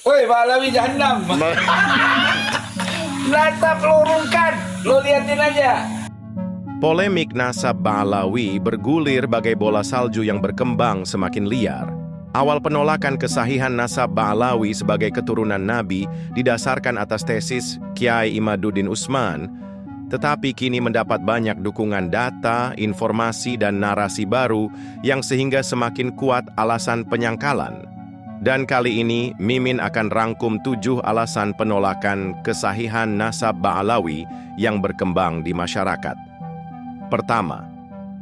Woi, Balawi Jahannam. Nasab lo urungkan, lo liatin aja. Polemik nasab Ba'alawi bergulir bagai bola salju yang berkembang semakin liar. Awal penolakan kesahihan nasab Ba'alawi sebagai keturunan Nabi didasarkan atas tesis Kiai Imaduddin Utsman, tetapi kini mendapat banyak dukungan data, informasi, dan narasi baru yang sehingga semakin kuat alasan penyangkalan. Dan kali ini, Mimin akan rangkum 7 alasan penolakan kesahihan nasab Ba'alawi yang berkembang di masyarakat. Pertama,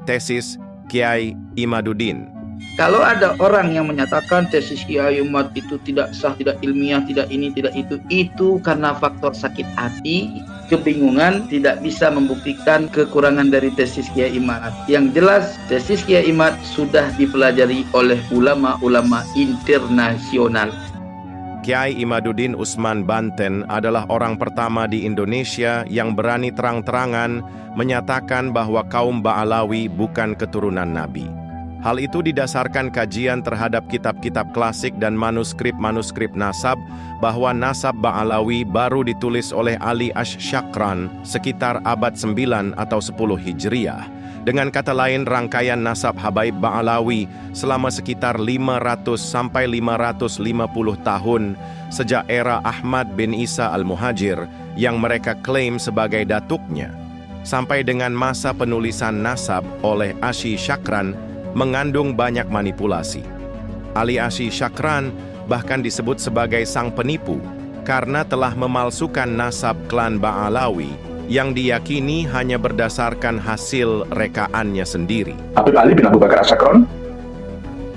tesis Kiai Imaduddin. Kalau ada orang yang menyatakan tesis Kiai Umar itu tidak sah, tidak ilmiah, tidak ini, tidak itu karena faktor sakit hati, kebingungan, tidak bisa membuktikan kekurangan dari tesis Kiai Imad. Yang jelas, tesis Kiai Imad sudah dipelajari oleh ulama-ulama internasional. Kiai Imaduddin Utsman Banten adalah orang pertama di Indonesia yang berani terang-terangan menyatakan bahwa kaum Ba'alawi bukan keturunan Nabi. Hal itu didasarkan kajian terhadap kitab-kitab klasik dan manuskrip-manuskrip nasab bahwa nasab Ba'alawi baru ditulis oleh Ali Ash-Shakran sekitar abad 9 atau 10 Hijriah. Dengan kata lain, rangkaian nasab Habaib Ba'alawi selama sekitar 500 sampai 550 tahun sejak era Ahmad bin Isa al-Muhajir yang mereka klaim sebagai datuknya, sampai dengan masa penulisan nasab oleh Ash-Shakran mengandung banyak manipulasi. Ali Ash-Shakran bahkan disebut sebagai sang penipu karena telah memalsukan nasab klan Ba'alawi yang diyakini hanya berdasarkan hasil rekaannya sendiri. Habib Ali bin Abu Bakar As-Sakron,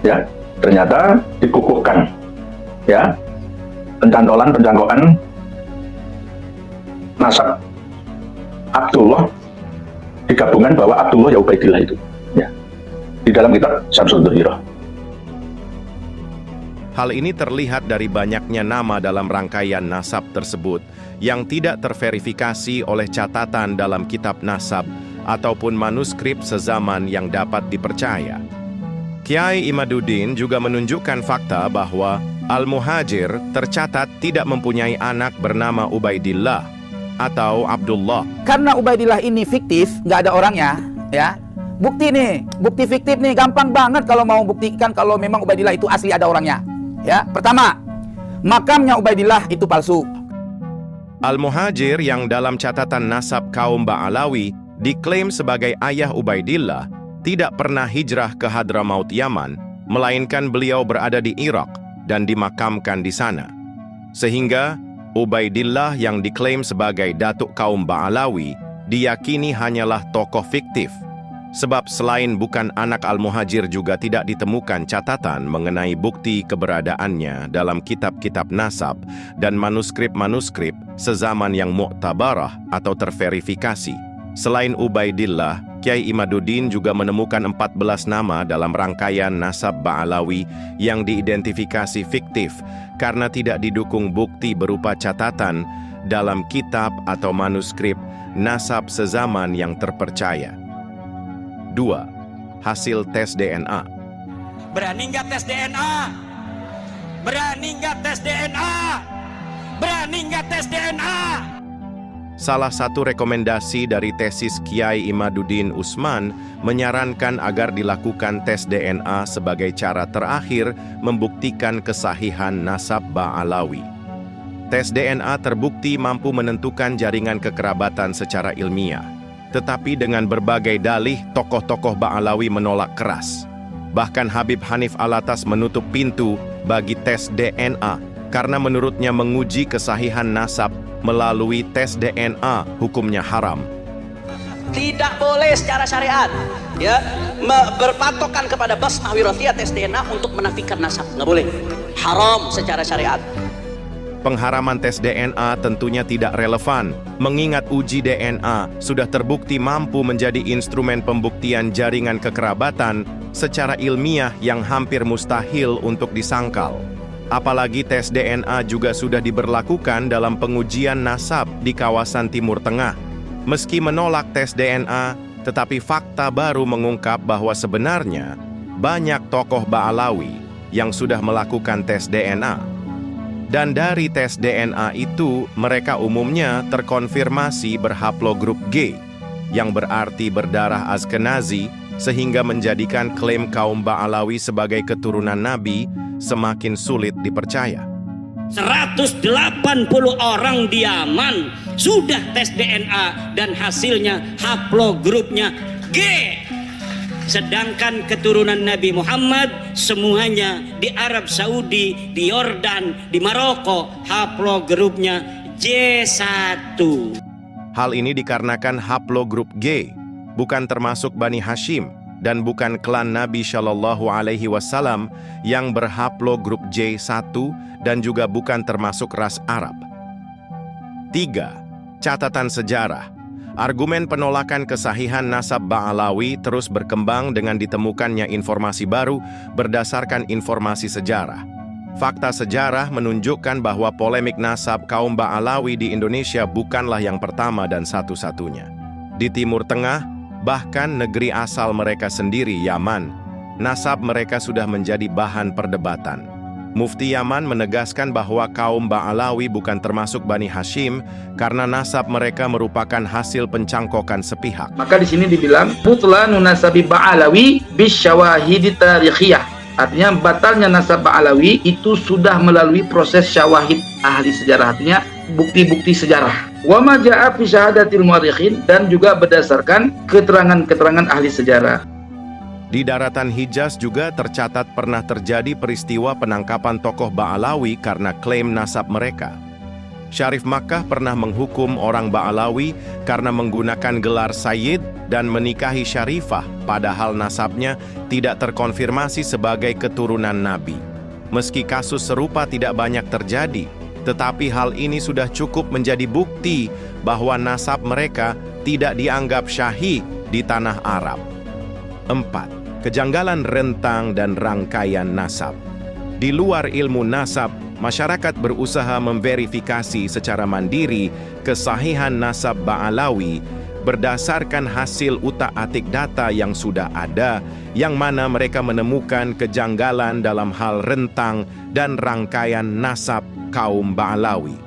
ya, ternyata dikukuhkan, ya, pencangkokan nasab Abdullah, digabungan bahwa Abdullah ya Ubaidillah itu, ya, di dalam kitab Syamsul Dhuhirah. Hal ini terlihat dari banyaknya nama dalam rangkaian nasab tersebut yang tidak terverifikasi oleh catatan dalam kitab nasab ataupun manuskrip sezaman yang dapat dipercaya. Kiai Imaduddin juga menunjukkan fakta bahwa Al-Muhajir tercatat tidak mempunyai anak bernama Ubaidillah atau Abdullah. Karena Ubaidillah ini fiktif, nggak ada orangnya, ya. Bukti nih, bukti fiktif nih, gampang banget kalau mau buktikan kalau memang Ubaidillah itu asli ada orangnya. Ya, pertama, makamnya Ubaidillah itu palsu. Al-Muhajir yang dalam catatan nasab kaum Ba'alawi diklaim sebagai ayah Ubaidillah tidak pernah hijrah ke Hadramaut Yaman, melainkan beliau berada di Irak dan dimakamkan di sana. Sehingga Ubaidillah yang diklaim sebagai datuk kaum Ba'alawi diyakini hanyalah tokoh fiktif. Sebab selain bukan anak Al-Muhajir juga tidak ditemukan catatan mengenai bukti keberadaannya dalam kitab-kitab nasab dan manuskrip-manuskrip sezaman yang mu'tabarah atau terverifikasi. Selain Ubaidillah, Kiai Imaduddin juga menemukan 14 nama dalam rangkaian nasab Ba'alawi yang diidentifikasi fiktif karena tidak didukung bukti berupa catatan dalam kitab atau manuskrip nasab sezaman yang terpercaya. 2. Hasil tes DNA. Berani nggak tes DNA? Berani nggak tes DNA? Berani nggak tes DNA? Salah satu rekomendasi dari tesis Kiai Imaduddin Utsman menyarankan agar dilakukan tes DNA sebagai cara terakhir membuktikan kesahihan nasab Ba'alawi. Tes DNA terbukti mampu menentukan jaringan kekerabatan secara ilmiah. Tetapi dengan berbagai dalih, tokoh-tokoh Ba'alawi menolak keras. Bahkan Habib Hanif Alatas menutup pintu bagi tes DNA karena menurutnya menguji kesahihan nasab melalui tes DNA hukumnya haram. Tidak boleh secara syariat, ya, berpatokan kepada basmah wirasiyah tes DNA untuk menafikan nasab. Nggak boleh. Haram secara syariat. Pengharaman tes DNA tentunya tidak relevan, mengingat uji DNA sudah terbukti mampu menjadi instrumen pembuktian jaringan kekerabatan secara ilmiah yang hampir mustahil untuk disangkal. Apalagi tes DNA juga sudah diberlakukan dalam pengujian nasab di kawasan Timur Tengah. Meski menolak tes DNA, tetapi fakta baru mengungkap bahwa sebenarnya banyak tokoh Ba'alawi yang sudah melakukan tes DNA. Dan dari tes DNA itu, mereka umumnya terkonfirmasi berhaplogrup G, yang berarti berdarah Ashkenazi, sehingga menjadikan klaim kaum Ba'alawi sebagai keturunan Nabi semakin sulit dipercaya. 180 orang di Yaman sudah tes DNA dan hasilnya haplogrupnya G. Sedangkan keturunan Nabi Muhammad semuanya di Arab Saudi, di Yordan, di Maroko haplogrupnya J1. Hal ini dikarenakan haplogrup G bukan termasuk Bani Hashim dan bukan klan Nabi Shallallahu Alaihi Wasallam yang berhaplogrup J1 dan juga bukan termasuk ras Arab. 3. Catatan sejarah. Argumen penolakan kesahihan nasab Ba'alawi terus berkembang dengan ditemukannya informasi baru berdasarkan informasi sejarah. Fakta sejarah menunjukkan bahwa polemik nasab kaum Ba'alawi di Indonesia bukanlah yang pertama dan satu-satunya. Di Timur Tengah, bahkan negeri asal mereka sendiri, Yaman, nasab mereka sudah menjadi bahan perdebatan. Mufti Yaman menegaskan bahwa kaum Ba'alawi bukan termasuk Bani Hashim karena nasab mereka merupakan hasil pencangkokan sepihak. Maka di sini dibilang butlanu nasabi Ba'alawi bisyawahid tarikhiyah. Artinya batalnya nasab Ba'alawi itu sudah melalui proses syawahid ahli sejarah, artinya bukti-bukti sejarah. Wa ma jaa fi syahadatil muarrikhin, dan juga berdasarkan keterangan-keterangan ahli sejarah. Di daratan Hijaz juga tercatat pernah terjadi peristiwa penangkapan tokoh Ba'alawi karena klaim nasab mereka. Syarif Makkah pernah menghukum orang Ba'alawi karena menggunakan gelar Sayyid dan menikahi Syarifah, padahal nasabnya tidak terkonfirmasi sebagai keturunan Nabi. Meski kasus serupa tidak banyak terjadi, tetapi hal ini sudah cukup menjadi bukti bahwa nasab mereka tidak dianggap syahih di tanah Arab. 4. Kejanggalan rentang dan rangkaian nasab. Di luar ilmu nasab, masyarakat berusaha memverifikasi secara mandiri kesahihan nasab Ba'alawi berdasarkan hasil utak-atik data yang sudah ada, yang mana mereka menemukan kejanggalan dalam hal rentang dan rangkaian nasab kaum Ba'alawi.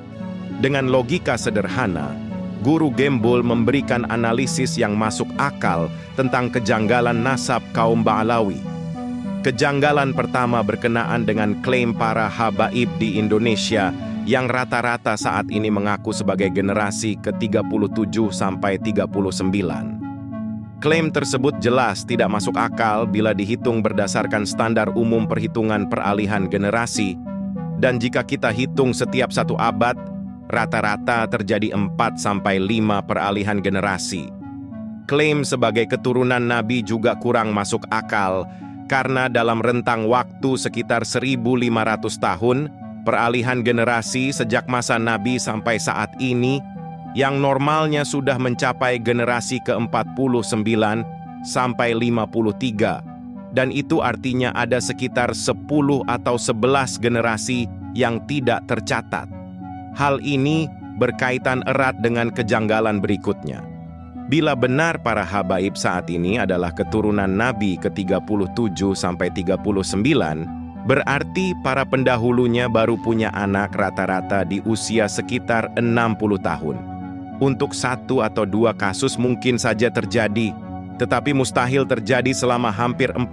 Dengan logika sederhana, Guru Gembul memberikan analisis yang masuk akal tentang kejanggalan nasab kaum Ba'alawi. Kejanggalan pertama berkenaan dengan klaim para habaib di Indonesia yang rata-rata saat ini mengaku sebagai generasi ke-37 sampai 39. Klaim tersebut jelas tidak masuk akal bila dihitung berdasarkan standar umum perhitungan peralihan generasi, dan jika kita hitung setiap 1 abad, rata-rata terjadi 4 sampai 5 peralihan generasi. Klaim sebagai keturunan Nabi juga kurang masuk akal karena dalam rentang waktu sekitar 1.500 tahun, peralihan generasi sejak masa Nabi sampai saat ini, yang normalnya sudah mencapai generasi ke-49 sampai 53, dan itu artinya ada sekitar 10 atau 11 generasi yang tidak tercatat. Hal ini berkaitan erat dengan kejanggalan berikutnya. Bila benar para habaib saat ini adalah keturunan Nabi ke-37 sampai 39, berarti para pendahulunya baru punya anak rata-rata di usia sekitar 60 tahun. Untuk 1 atau 2 kasus mungkin saja terjadi, tetapi mustahil terjadi selama hampir 40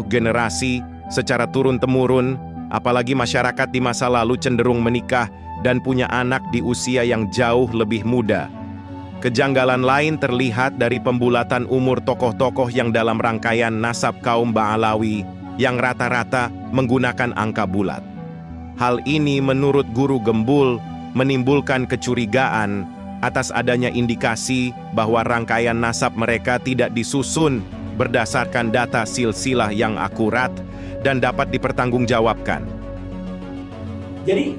generasi secara turun-temurun, apalagi masyarakat di masa lalu cenderung menikah dan punya anak di usia yang jauh lebih muda. Kejanggalan lain terlihat dari pembulatan umur tokoh-tokoh yang dalam rangkaian nasab kaum Ba'alawi yang rata-rata menggunakan angka bulat. Hal ini menurut Guru Gembul menimbulkan kecurigaan atas adanya indikasi bahwa rangkaian nasab mereka tidak disusun berdasarkan data silsilah yang akurat dan dapat dipertanggungjawabkan. Jadi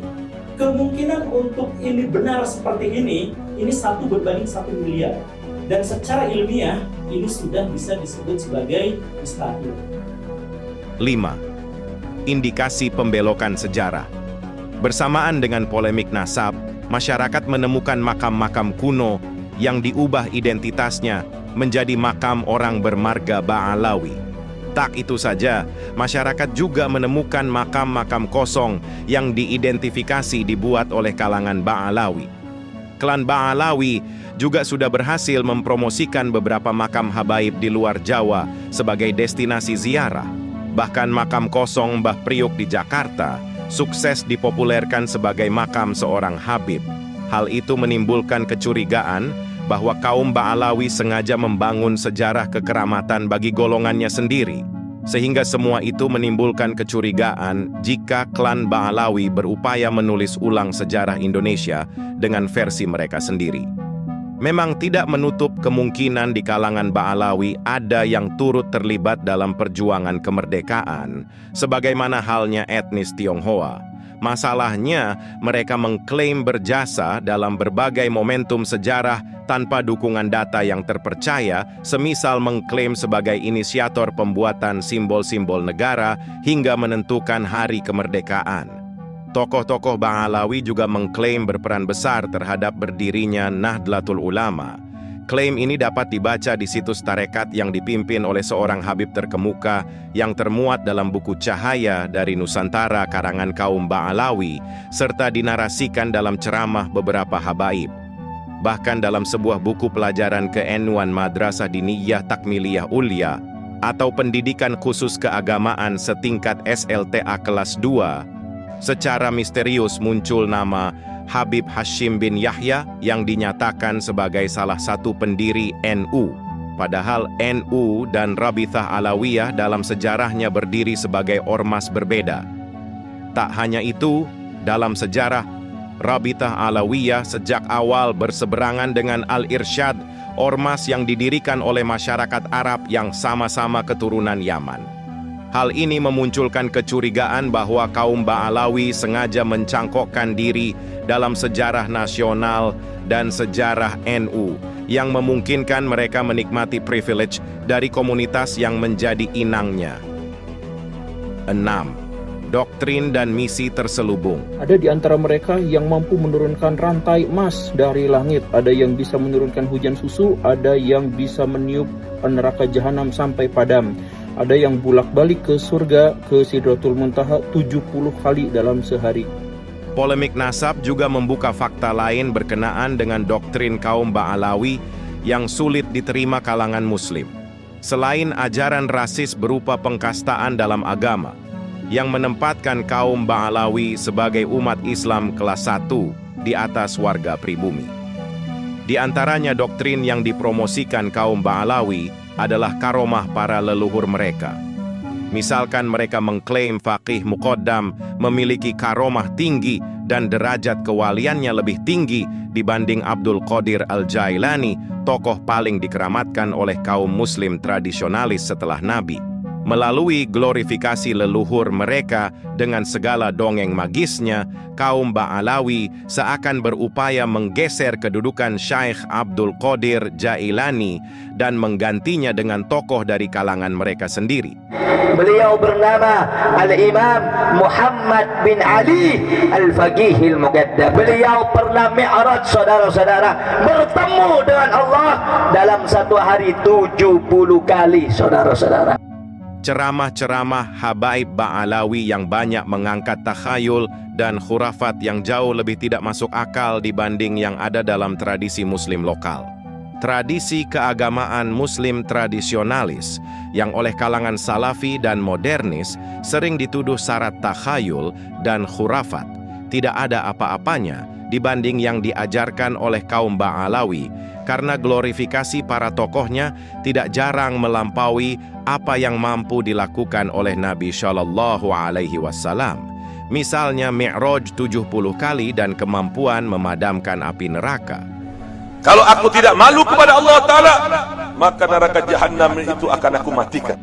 kemungkinan untuk ini benar seperti ini 1 berbanding 1 miliar. Dan secara ilmiah, ini sudah bisa disebut sebagai mustahil. 5. Indikasi pembelokan sejarah. Bersamaan dengan polemik nasab, masyarakat menemukan makam-makam kuno yang diubah identitasnya menjadi makam orang bermarga Ba'alawi. Tak itu saja, masyarakat juga menemukan makam-makam kosong yang diidentifikasi dibuat oleh kalangan Ba'alawi. Klan Ba'alawi juga sudah berhasil mempromosikan beberapa makam habaib di luar Jawa sebagai destinasi ziarah. Bahkan makam kosong Mbah Priuk di Jakarta sukses dipopulerkan sebagai makam seorang habib. Hal itu menimbulkan kecurigaan bahwa kaum Ba'alawi sengaja membangun sejarah kekeramatan bagi golongannya sendiri, sehingga semua itu menimbulkan kecurigaan jika klan Ba'alawi berupaya menulis ulang sejarah Indonesia dengan versi mereka sendiri. Memang tidak menutup kemungkinan di kalangan Ba'alawi ada yang turut terlibat dalam perjuangan kemerdekaan, sebagaimana halnya etnis Tionghoa. Masalahnya, mereka mengklaim berjasa dalam berbagai momentum sejarah tanpa dukungan data yang terpercaya, semisal mengklaim sebagai inisiator pembuatan simbol-simbol negara hingga menentukan hari kemerdekaan. Tokoh-tokoh Ba'alawi juga mengklaim berperan besar terhadap berdirinya Nahdlatul Ulama. Klaim ini dapat dibaca di situs tarekat yang dipimpin oleh seorang habib terkemuka yang termuat dalam buku Cahaya dari Nusantara karangan kaum Ba'alawi, serta dinarasikan dalam ceramah beberapa habaib. Bahkan dalam sebuah buku pelajaran keenuan Madrasah Diniyah Takmiliyah Ulia atau pendidikan khusus keagamaan setingkat SLTA kelas 2, secara misterius muncul nama Habib Hashim bin Yahya yang dinyatakan sebagai salah satu pendiri NU. Padahal NU dan Rabithah Alawiyah dalam sejarahnya berdiri sebagai ormas berbeda. Tak hanya itu, dalam sejarah, Rabithah Alawiyah sejak awal berseberangan dengan Al-Irsyad, ormas yang didirikan oleh masyarakat Arab yang sama-sama keturunan Yaman. Hal ini memunculkan kecurigaan bahwa kaum Ba'alawi sengaja mencangkokkan diri dalam sejarah nasional dan sejarah NU, yang memungkinkan mereka menikmati privilege dari komunitas yang menjadi inangnya. 6. Doktrin dan misi terselubung. Ada di antara mereka yang mampu menurunkan rantai emas dari langit, ada yang bisa menurunkan hujan susu, ada yang bisa meniup neraka jahanam sampai padam. Ada yang bulak-balik ke surga, ke Sidratul Muntaha 70 kali dalam sehari. Polemik nasab juga membuka fakta lain berkenaan dengan doktrin kaum Ba'alawi yang sulit diterima kalangan Muslim. Selain ajaran rasis berupa pengkastaan dalam agama, yang menempatkan kaum Ba'alawi sebagai umat Islam kelas 1 di atas warga pribumi. Di antaranya doktrin yang dipromosikan kaum Ba'alawi adalah karomah para leluhur mereka. Misalkan mereka mengklaim Faqih Muqaddam memiliki karomah tinggi dan derajat kewaliannya lebih tinggi dibanding Abdul Qadir Al-Jailani, tokoh paling dikeramatkan oleh kaum Muslim tradisionalis setelah Nabi. Melalui glorifikasi leluhur mereka dengan segala dongeng magisnya, kaum Ba'alawi seakan berupaya menggeser kedudukan Syekh Abdul Qadir Jailani dan menggantinya dengan tokoh dari kalangan mereka sendiri. Beliau bernama Al-Imam Muhammad bin Ali Al-Faqih Al-Muqaddam. Beliau pernah mi'raj, saudara-saudara, bertemu dengan Allah dalam satu hari 70 kali, saudara-saudara. Ceramah-ceramah habaib Ba'alawi yang banyak mengangkat takhayul dan khurafat yang jauh lebih tidak masuk akal dibanding yang ada dalam tradisi Muslim lokal. Tradisi keagamaan Muslim tradisionalis yang oleh kalangan Salafi dan modernis sering dituduh syarat takhayul dan khurafat tidak ada apa-apanya dibanding yang diajarkan oleh kaum Ba'alawi, karena glorifikasi para tokohnya tidak jarang melampaui apa yang mampu dilakukan oleh Nabi Shallallahu Alaihi Wasallam. Misalnya Mi'raj 70 kali dan kemampuan memadamkan api neraka. Kalau aku tidak malu kepada Allah Ta'ala, maka neraka jahanam itu akan aku matikan.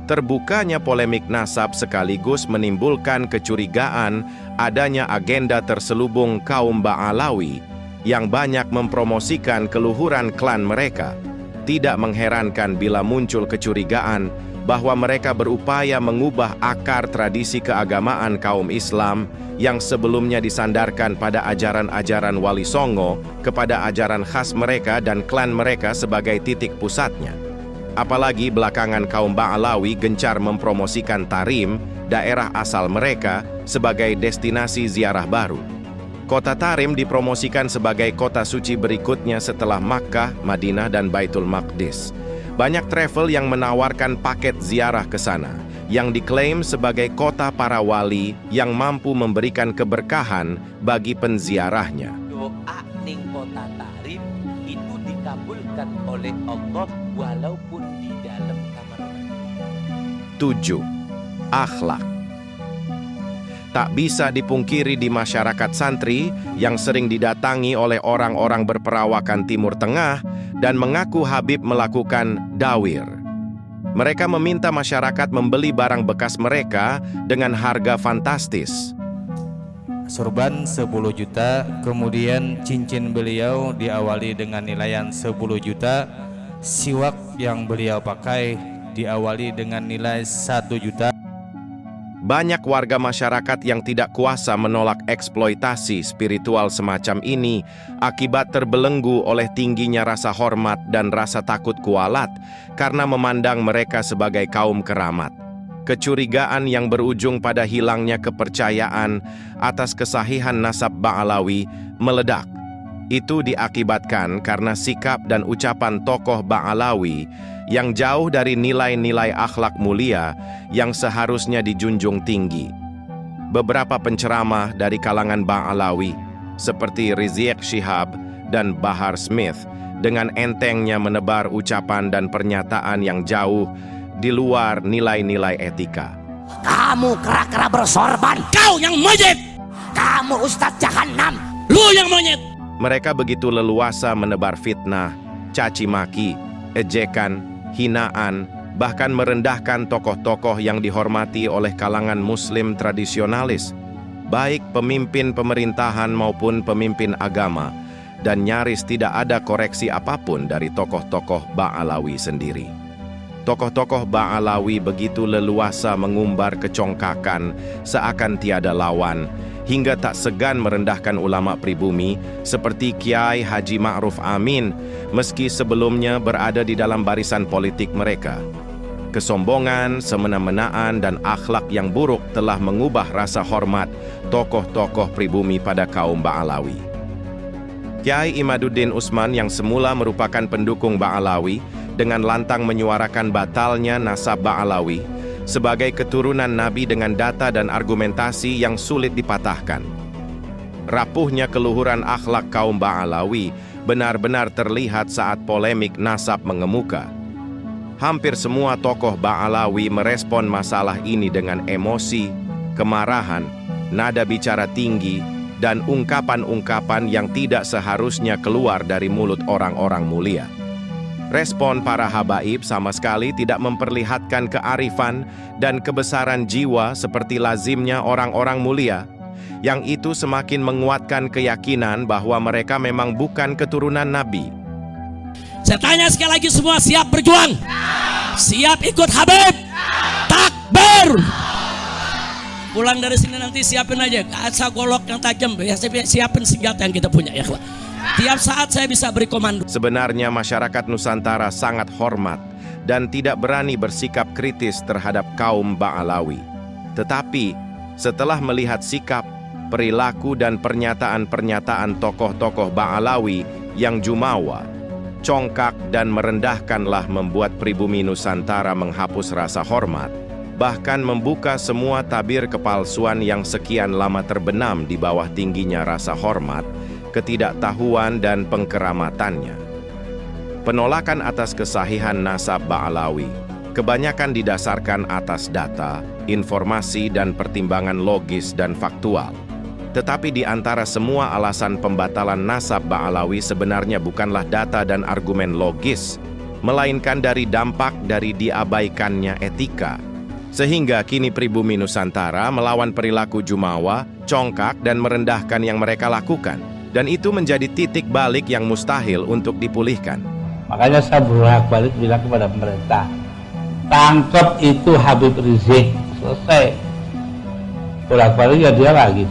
Terbukanya polemik nasab sekaligus menimbulkan kecurigaan adanya agenda terselubung kaum Ba'alawi yang banyak mempromosikan keluhuran klan mereka. Tidak mengherankan bila muncul kecurigaan bahwa mereka berupaya mengubah akar tradisi keagamaan kaum Islam yang sebelumnya disandarkan pada ajaran-ajaran Wali Songo kepada ajaran khas mereka dan klan mereka sebagai titik pusatnya. Apalagi belakangan kaum Ba'alawi gencar mempromosikan Tarim, daerah asal mereka, sebagai destinasi ziarah baru. Kota Tarim dipromosikan sebagai kota suci berikutnya setelah Makkah, Madinah, dan Baitul Maqdis. Banyak travel yang menawarkan paket ziarah ke sana, yang diklaim sebagai kota para wali yang mampu memberikan keberkahan bagi penziarahnya. Doa ning kota Tarim itu dikabulkan oleh Allah walaupun di dalam kamar mandi. 7. Akhlak. Tak bisa dipungkiri di masyarakat santri yang sering didatangi oleh orang-orang berperawakan Timur Tengah dan mengaku Habib melakukan dawir. Mereka meminta masyarakat membeli barang bekas mereka dengan harga fantastis. Sorban 10 juta, kemudian cincin beliau diawali dengan nilaian 10 juta, siwak yang beliau pakai diawali dengan nilai 1 juta. Banyak warga masyarakat yang tidak kuasa menolak eksploitasi spiritual semacam ini akibat terbelenggu oleh tingginya rasa hormat dan rasa takut kualat karena memandang mereka sebagai kaum keramat. Kecurigaan yang berujung pada hilangnya kepercayaan atas kesahihan nasab Ba'alawi meledak. Itu diakibatkan karena sikap dan ucapan tokoh Ba'alawi yang jauh dari nilai-nilai akhlak mulia yang seharusnya dijunjung tinggi. Beberapa penceramah dari kalangan Ba'alawi seperti Rizik Syihab dan Bahar Smith dengan entengnya menebar ucapan dan pernyataan yang jauh di luar nilai-nilai etika. Kamu kera-kera bersorban, kau yang monyet. Kamu Ustadz Jahannam, lu yang monyet. Mereka begitu leluasa menebar fitnah, caci maki, ejekan, hinaan, bahkan merendahkan tokoh-tokoh yang dihormati oleh kalangan muslim tradisionalis, baik pemimpin pemerintahan maupun pemimpin agama, dan nyaris tidak ada koreksi apapun dari tokoh-tokoh Ba'alawi sendiri. Tokoh-tokoh Ba'alawi begitu leluasa mengumbar kecongkakan seakan tiada lawan, hingga tak segan merendahkan ulama pribumi seperti Kiai Haji Ma'ruf Amin, meski sebelumnya berada di dalam barisan politik mereka. Kesombongan, semena-menaan, dan akhlak yang buruk telah mengubah rasa hormat tokoh-tokoh pribumi pada kaum Ba'alawi. Kiai Imaduddin Utsman yang semula merupakan pendukung Ba'alawi dengan lantang menyuarakan batalnya nasab Ba'alawi sebagai keturunan Nabi dengan data dan argumentasi yang sulit dipatahkan. Rapuhnya keluhuran akhlak kaum Ba'alawi benar-benar terlihat saat polemik nasab mengemuka. Hampir semua tokoh Ba'alawi merespon masalah ini dengan emosi, kemarahan, nada bicara tinggi, dan ungkapan-ungkapan yang tidak seharusnya keluar dari mulut orang-orang mulia. Respon para habaib sama sekali tidak memperlihatkan kearifan dan kebesaran jiwa seperti lazimnya orang-orang mulia, yang itu semakin menguatkan keyakinan bahwa mereka memang bukan keturunan Nabi. Saya tanya sekali lagi, semua siap berjuang? Siap ikut Habib? Takbir! Pulang dari sini nanti siapin aja kaca golok yang tajam, ya siapin senjata yang kita punya ya. Tiap saat saya bisa beri komando. Sebenarnya masyarakat Nusantara sangat hormat dan tidak berani bersikap kritis terhadap kaum Ba'alawi. Tetapi setelah melihat sikap, perilaku, dan pernyataan-pernyataan tokoh-tokoh Ba'alawi yang jumawa, congkak, dan merendahkanlah membuat pribumi Nusantara menghapus rasa hormat, bahkan membuka semua tabir kepalsuan yang sekian lama terbenam di bawah tingginya rasa hormat, ketidaktahuan, dan pengkeramatannya. Penolakan atas kesahihan nasab Ba'alawi kebanyakan didasarkan atas data, informasi, dan pertimbangan logis dan faktual. Tetapi di antara semua alasan pembatalan nasab Ba'alawi sebenarnya bukanlah data dan argumen logis, melainkan dari dampak dari diabaikannya etika. Sehingga kini pribumi Nusantara melawan perilaku jumawa, congkak, dan merendahkan yang mereka lakukan. Dan itu menjadi titik balik yang mustahil untuk dipulihkan. Makanya saya bolak-balik bilang kepada pemerintah, tangkap itu Habib Rizik, selesai. Bolak-balik ya dia lagi.